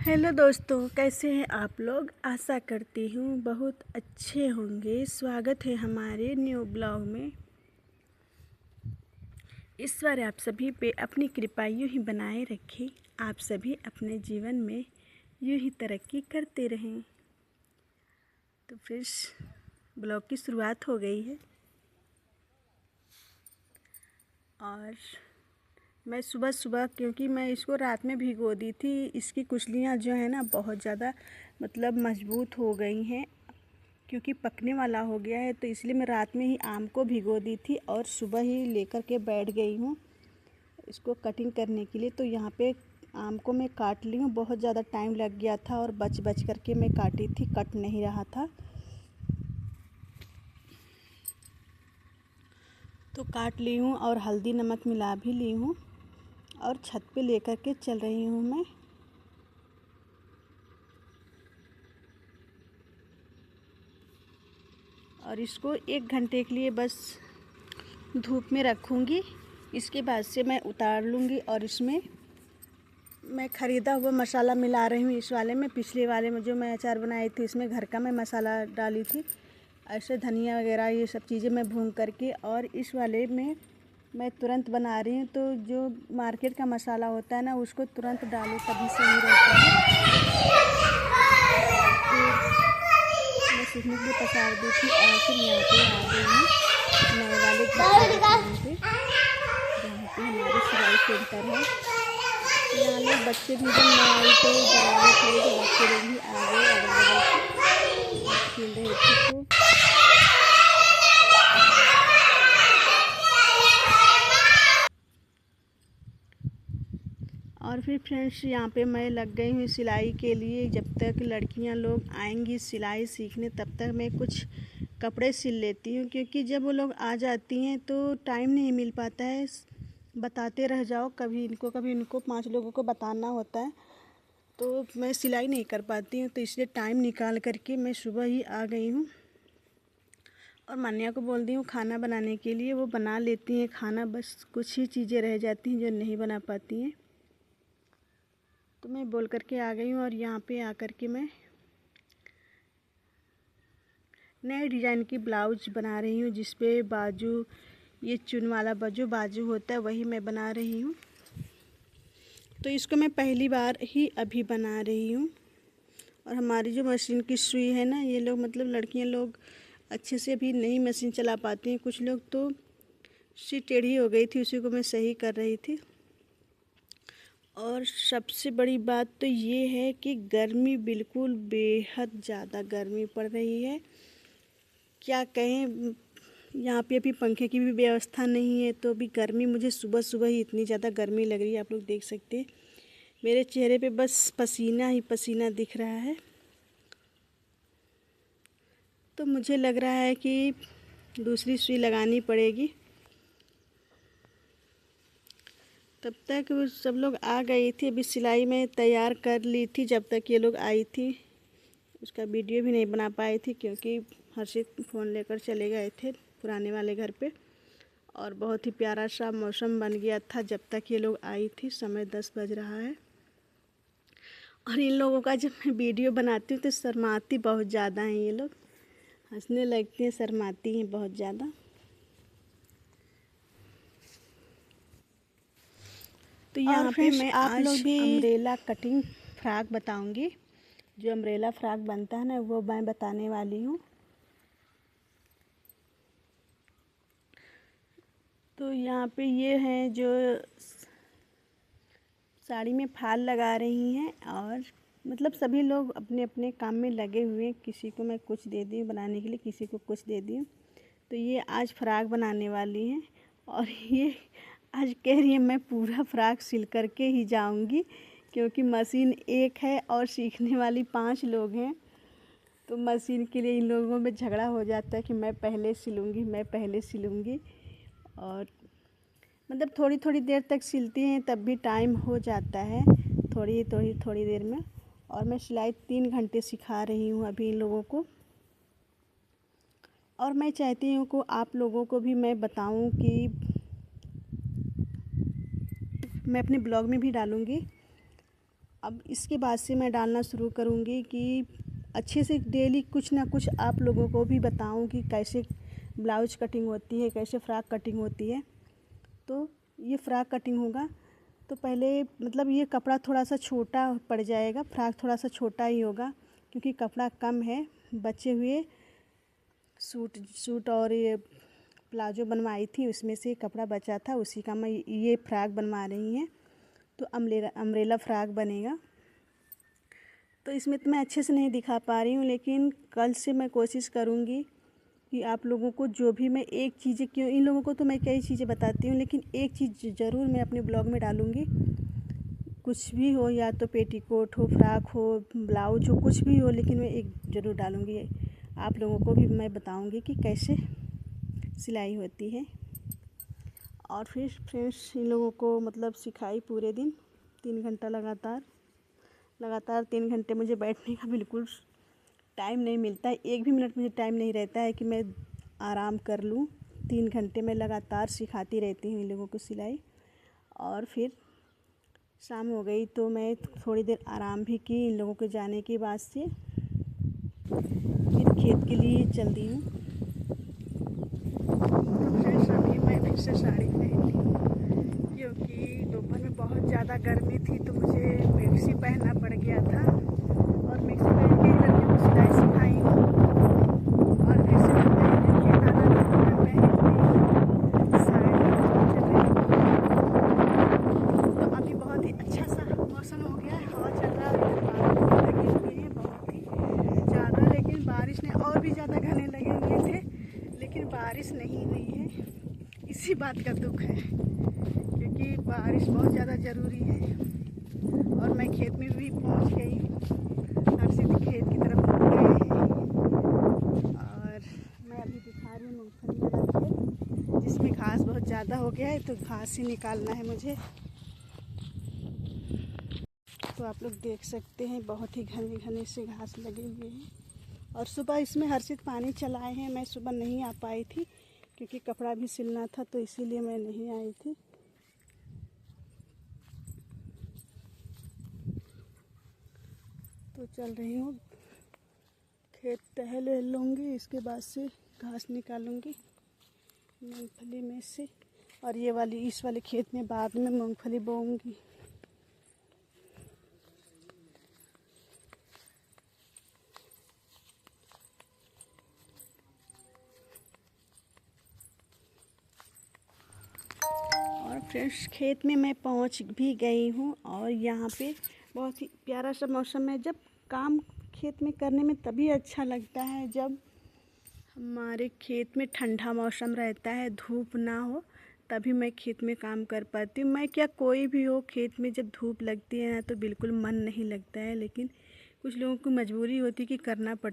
Hello दोस्तों, कैसे हैं आप लोग। आशा करती हूँ बहुत अच्छे होंगे। स्वागत है हमारे न्यू ब्लॉग में। ईश्वर आप सभी पे अपनी कृपा यूँ ही बनाए रखें। आप सभी अपने जीवन में यूँ ही तरक्की करते रहें। तो फिर ब्लॉग की शुरुआत हो गई है और मैं सुबह सुबह, क्योंकि मैं इसको रात में भिगो दी थी, इसकी कुचलियाँ जो है ना बहुत ज़्यादा मजबूत हो गई हैं, क्योंकि पकने वाला हो गया है। तो इसलिए मैं रात में ही आम को भिगो दी थी और सुबह ही लेकर के बैठ गई हूँ इसको कटिंग करने के लिए। तो यहाँ पे आम को मैं काट ली हूँ। बहुत ज़्यादा टाइम लग गया था और बच करके मैं काटी थी, कट नहीं रहा था। तो काट ली हूँ और हल्दी नमक मिला भी ली हूँ और छत पे लेकर के चल रही हूँ मैं। और इसको 1 घंटे के लिए बस धूप में रखूँगी। इसके बाद से मैं उतार लूँगी और इसमें मैं ख़रीदा हुआ मसाला मिला रही हूँ इस वाले में। पिछले वाले में जो मैं अचार बनाई थी इसमें घर का मैं मसाला डाली थी, ऐसे धनिया वगैरह ये सब चीज़ें मैं भून करके। और इस वाले में मैं तुरंत बना रही हूँ, तो जो मार्केट का मसाला होता है ना उसको तुरंत डालो तभी सही रहता है। मैं सीखने के लिए पसार दी थी और फिर यहाँ पे आ गई हूँ नए वाले दुकान पे, जहाँ पे हमारे सिलाई सेंटर है। यहाँ लोग बच्चे भी जब मैं आई तो दरवाजे खोले तो बच्चे लोग भी आ गए अगल बगल से खेल रहे थे। तो और फिर फ्रेंड्स यहाँ पे मैं लग गई हूँ सिलाई के लिए। जब तक लड़कियाँ लोग आएंगी सिलाई सीखने तब तक मैं कुछ कपड़े सिल लेती हूँ, क्योंकि जब वो लोग आ जाती हैं तो टाइम नहीं मिल पाता है। बताते रह जाओ, कभी इनको 5 लोगों को बताना होता है, तो मैं सिलाई नहीं कर पाती हूँ। तो इसलिए टाइम निकाल करके मैं सुबह ही आ गई हूँ और मान्या को बोल दी हूँ खाना बनाने के लिए। वो बना लेती हैं खाना, बस कुछ ही चीज़ें रह जाती हैं जो नहीं बना पाती हैं। तो मैं बोल करके आ गई हूँ और यहाँ पे आकर के मैं नए डिज़ाइन की ब्लाउज बना रही हूँ, जिस पे बाजू, ये चुन वाला बाजू होता है वही मैं बना रही हूँ। तो इसको मैं पहली बार ही अभी बना रही हूँ। और हमारी जो मशीन की सुई है ना, ये लोग लड़कियाँ लोग अच्छे से अभी नहीं मशीन चला पाती हैं। कुछ लोग तो सुई टेढ़ी हो गई थी, उसी को मैं सही कर रही थी। और सबसे बड़ी बात तो ये है कि गर्मी बिल्कुल बेहद ज़्यादा गर्मी पड़ रही है। क्या कहें, यहाँ पे अभी पंखे की भी व्यवस्था नहीं है, तो अभी गर्मी मुझे सुबह सुबह ही इतनी ज़्यादा गर्मी लग रही है। आप लोग देख सकते हैं मेरे चेहरे पे बस पसीना ही पसीना दिख रहा है। तो मुझे लग रहा है कि दूसरी सुई लगानी पड़ेगी। तब तक वो सब लोग आ गई थी। अभी सिलाई में तैयार कर ली थी जब तक ये लोग आई थी। उसका वीडियो भी नहीं बना पाई थी, क्योंकि हर्षित फ़ोन लेकर चले गए थे पुराने वाले घर पे। और बहुत ही प्यारा सा मौसम बन गया था जब तक ये लोग आई थी। समय 10 बज रहा है। और इन लोगों का जब मैं वीडियो बनाती हूँ तो शर्माती बहुत ज़्यादा हैं ये लोग, हंसने लगती हैं, शर्माती हैं बहुत ज़्यादा। तो यहाँ पे मैं आज अम्ब्रेला कटिंग फ्रॉक बताऊंगी। जो अम्ब्रेला फ्रॉक बनता है ना वो मैं बताने वाली हूँ। तो यहाँ पे ये हैं जो साड़ी में फाल लगा रही हैं, और सभी लोग अपने अपने काम में लगे हुए हैं। किसी को मैं कुछ दे दी बनाने के लिए, किसी को कुछ दे दी। तो ये आज फ्रॉक बनाने वाली हैं और ये आज कह रही है मैं पूरा फ्रॉक सिल करके ही जाऊंगी, क्योंकि मशीन एक है और सीखने वाली 5 लोग हैं। तो मशीन के लिए इन लोगों में झगड़ा हो जाता है कि मैं पहले सिलूँगी। और थोड़ी थोड़ी देर तक सिलती हैं तब भी टाइम हो जाता है, थोड़ी देर में। और मैं सिलाई 3 घंटे सिखा रही हूँ अभी इन लोगों को। और मैं चाहती हूँ कि आप लोगों को भी मैं बताऊँ कि मैं अपने ब्लॉग में भी डालूँगी अब इसके बाद से मैं डालना शुरू करूँगी कि अच्छे से डेली कुछ ना कुछ आप लोगों को भी बताऊँ कि कैसे ब्लाउज कटिंग होती है, कैसे फ़्रॉक कटिंग होती है। तो ये फ़्रॉक कटिंग होगा तो पहले मतलब ये कपड़ा थोड़ा सा छोटा पड़ जाएगा, फ़्रॉक थोड़ा सा छोटा ही होगा क्योंकि कपड़ा कम है। बचे हुए सूट और ये प्लाजो बनवाई थी उसमें से कपड़ा बचा था, उसी का मैं ये फ़्रॉक बनवा रही हैं। तो अम्ब्रेला फ़्रॉक बनेगा। तो इसमें तो मैं अच्छे से नहीं दिखा पा रही हूँ, लेकिन कल से मैं कोशिश करूँगी कि आप लोगों को जो भी मैं एक चीज़ें, क्यों इन लोगों को तो मैं कई चीज़ें बताती हूँ, लेकिन एक चीज़ ज़रूर मैं अपने ब्लॉग में डालूँगी। कुछ भी हो, या तो पेटीकोट हो, फ़्रॉक हो, ब्लाउज हो, कुछ भी हो, लेकिन मैं एक ज़रूर डालूँगी। आप लोगों को भी मैं बताऊँगी कि कैसे सिलाई होती है। और फिर फ्रेंड्स इन लोगों को मतलब सिखाई पूरे दिन 3 घंटा लगातार 3 घंटे मुझे बैठने का बिल्कुल टाइम नहीं मिलता है। एक भी मिनट मुझे टाइम नहीं रहता है कि मैं आराम कर लूँ। 3 घंटे मैं लगातार सिखाती रहती हूँ इन लोगों को सिलाई। और फिर शाम हो गई तो मैं थोड़ी देर आराम भी की इन लोगों के जाने के बाद से। फिर खेत के लिए चल दी हूँ। तो फ्रेंड्स अभी मैं फिर से साड़ी पहन ली क्योंकि दोपहर में बहुत ज़्यादा गर्मी थी तो मुझे मैक्सी पहनना पड़ गया था। और मैक्सी पहन के लड़कियों को सिलाई सिखाई हूँ। और फिर से खेत आना था तो मैं पहन साड़ी। तो अभी बहुत ही अच्छा सा मौसम हो गया है, हवा चल रहा है, बादल लगे हुए हैं बहुत ही ज़्यादा, लेकिन बारिश ने और भी ज़्यादा घने लगे हुए थे, लेकिन बारिश नहीं हुई है। इसी बात का दुख है क्योंकि बारिश बहुत ज़्यादा ज़रूरी है। और मैं खेत में भी पहुंच गई हूँ, हर्षित खेत की तरफ गए हैं। और मैं अभी दिखा रही हूँ मूंगफली वाला खेत जिसमें घास बहुत ज़्यादा हो गया है, तो घास ही निकालना है मुझे। तो आप लोग देख सकते हैं बहुत ही घने घने से घास लगे हुए हैं। और सुबह इसमें हर्षित पानी चलाए हैं। मैं सुबह नहीं आ पाई थी क्योंकि कपड़ा भी सिलना था, तो इसीलिए मैं नहीं आई थी। तो चल रही हूँ, खेत टहल लूँगी, इसके बाद से घास निकालूँगी मूंगफली में से। और ये वाली इस वाले खेत में बाद में मूंगफली बोऊँगी। और फ्रेंड्स खेत में मैं पहुंच भी गई हूं और यहाँ पे बहुत ही प्यारा सा मौसम है। जब काम खेत में करने में तभी अच्छा लगता है जब हमारे खेत में ठंडा मौसम रहता है, धूप ना हो, तभी मैं खेत में काम कर पाती हूँ। मैं क्या कोई भी हो, खेत में जब धूप लगती है ना तो बिल्कुल मन नहीं लगता है, लेकिन कुछ लोगों को मजबूरी होती है कि करना पड़ता